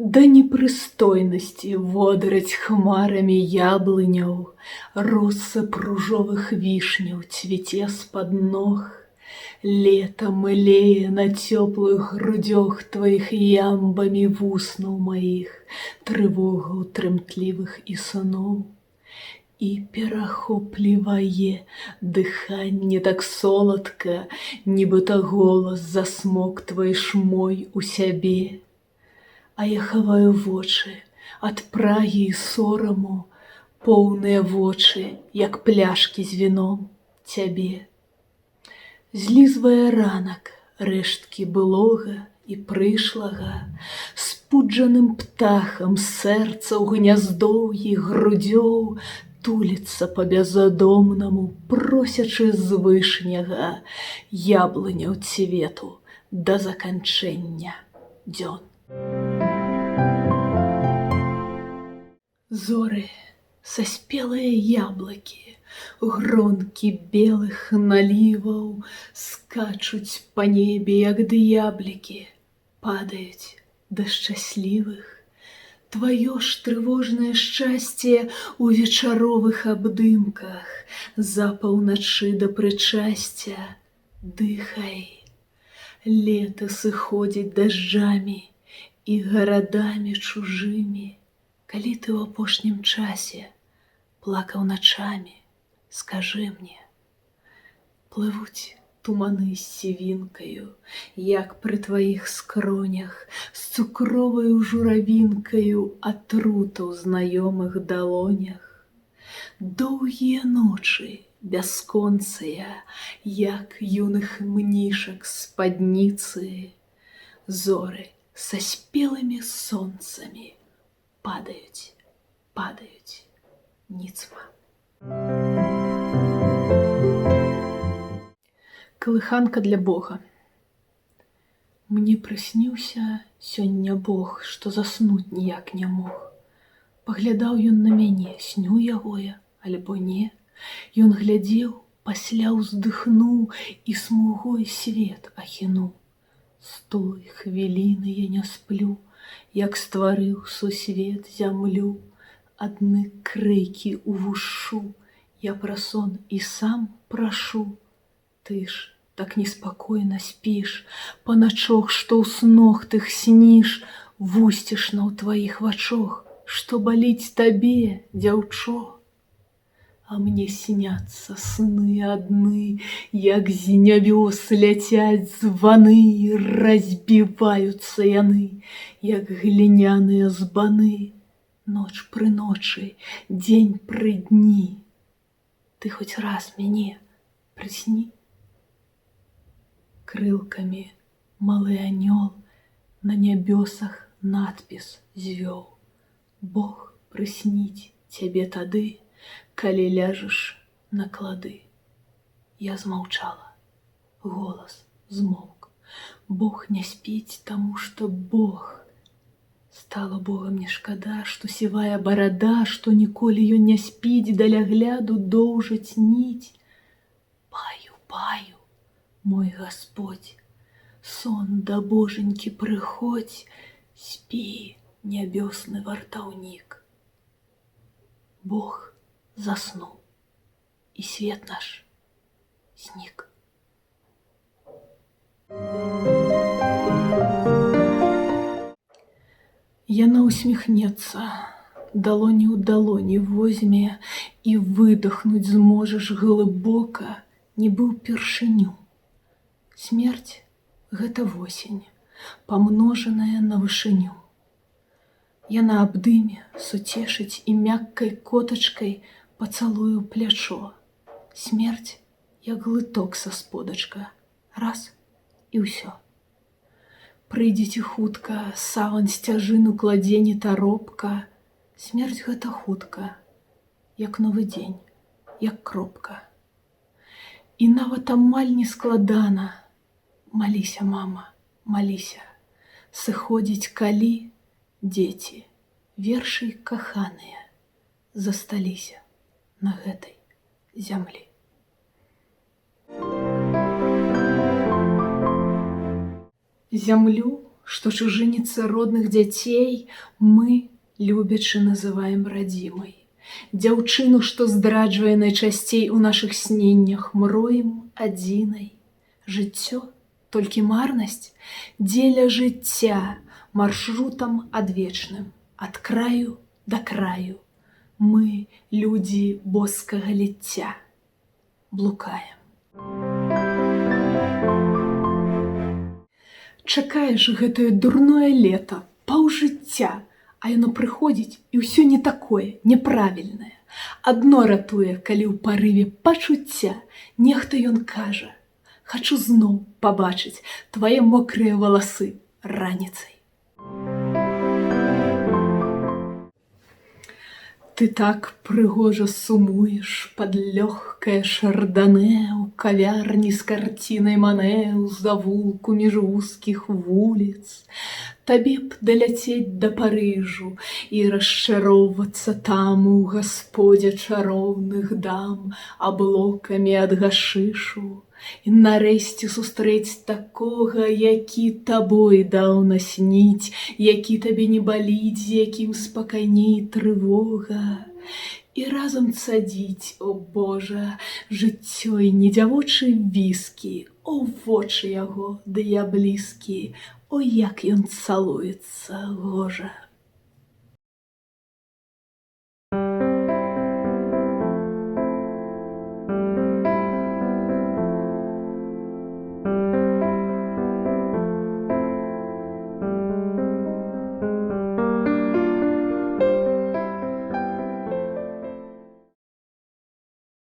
Да непрыстойнасці водраць хмарамі яблыняў, россып ружовых вішняў цвіце з-пад ног. Лета млее на цёплых грудзях тваіх ямбамі вуснаў маіх, трывогаў трымтлівых і сноў. І перахоплівае дыханне так соладка, нібыта голас засмоктваеш мой у сябе. А я хаваю вочы ад прагі і сораму, поўныя вочы, як пляшкі з віном, цябе. Злізвае ранак рэшткі былога і прышлага, спуджаным птахам сэрца ў гняздоўі грудзёў туліцца па бездомнаму, просячы звышняга яблыняў цвету да заканчэння дзён. Зоры, саспелыя яблыкі, гронкі белых наліваў скачуць па небе, як д'яблікі, падаюць да шчаслівых. Тваё ж трывожнае шчасце ў вечаровых абдымках, запаўначы да прычасця. Дыхай. Лета сыходзіць дажджамі і гарадамі чужымі. Калі ты ў апошнім часе плакаў начамі, скажы мне. Плывуць туманы з сівінкаю, як пры тваіх скронях, з цукроваю журавінкаю атрута ў знаёмых далонях. Доўгія ночы бясконцыя, як юных мнішак спадніцы. Зоры са спелымі сонцамі падаюць, падаюць ніцма. Калыханка для Бога. Мне прысніўся сёння Бог, што заснуць ніяк не мог. Паглядаў ён на мяне, сню яго я, альбо не. Ён глядзеў, пасля ўздыхнуў і смугой свет ахінуў. З той хвіліны я не сплю, як стварыў сусвет зямлю. Адны крыкі ўвушу, я пра сон і сам прашу. Ты ж так неспакойна спіш, па начох, што ў снох тых сніш, вусцішна ў тваіх вачох, што баліць табе, дзяўчо. А мне сняцца сны адны, як з нябёс ляцяць званы, разбіваюцца яны, як гліняныя збаны. Ноч пры ночы, дзень пры дні. Ты хоць раз мяне прысні. Крылкамі малы анёл на нябёсах надпіс звёў. Бог прысніць цябе тады, калі ляжаш на клады. Я змаўчала, голас змоўк. Бог не спіць, таму што Бог. Стала Бога мне шкада, што сівая барада, што ніколі ён не спіць, даля гляду доўжыць ніць. Баю, баю, мой Гасподзь, сон да Божанькі прыходзь, спі, нябёсны вартаўнік. Бог заснуў, і свет наш знік. Яна усміхнецца, далоні ў далоні возьме, і выдохнуць зможаш глыбока, нібы ўпершыню. Смерць — гэта восень, памножаная на вышыню. Яна абдыме, суцешыць і мяккай котачкай пацалуе ў плячо. Смерць, як глыток са сподачка, раз і ўсё. Прыйдзеце хутка, саван сцяжыну кладзе не таропка. Смерць гэта хутка, як новы дзень, як кропка. І нават амаль не складана. Маліся, мама, маліся. Сыходзіць калі, дзеці, вершы каханыя, засталіся на гэтай зямлі. Зямлю, что чужиницы родных дзяцей мы, любячы, называем радзімай. Дзяўчыну, што здраджвае найчасцей у нашых сненнях, мроем адзінай. Жыццё, толькі марнасць, дзеля жыцця, маршрутам адвечным, ад краю да краю. Мы, людзі боскага ліцця, блукаем. Чакаеш гэтае дурное лета, паўжыцця, а яно прыходзіць, і ўсё не такое, няправільнае. Адно ратуе, калі ў парыве пачуцця нехта ён кажа: «Хачу зноў пабачыць твае мокрыя валасы раніцай». Ты так прыгожа сумуеш пад лёгкае шардане ў кавярні з карцінай Мане ў завулку між вузкіх вуліц. Табе б даляцець да Парыжу і расчароўвацца там у гасподзе чароўных дам аблокамі ад гашышу. І нарэшце сустрэць такога, які табой даўна сніць, які табе не баліць, з якім спакайней трывога. І разам цадзіць, о Божа, жыццё і не дзявочы віскі, о вочы яго, ды я блізкі, о як ён цалуецца, гожа.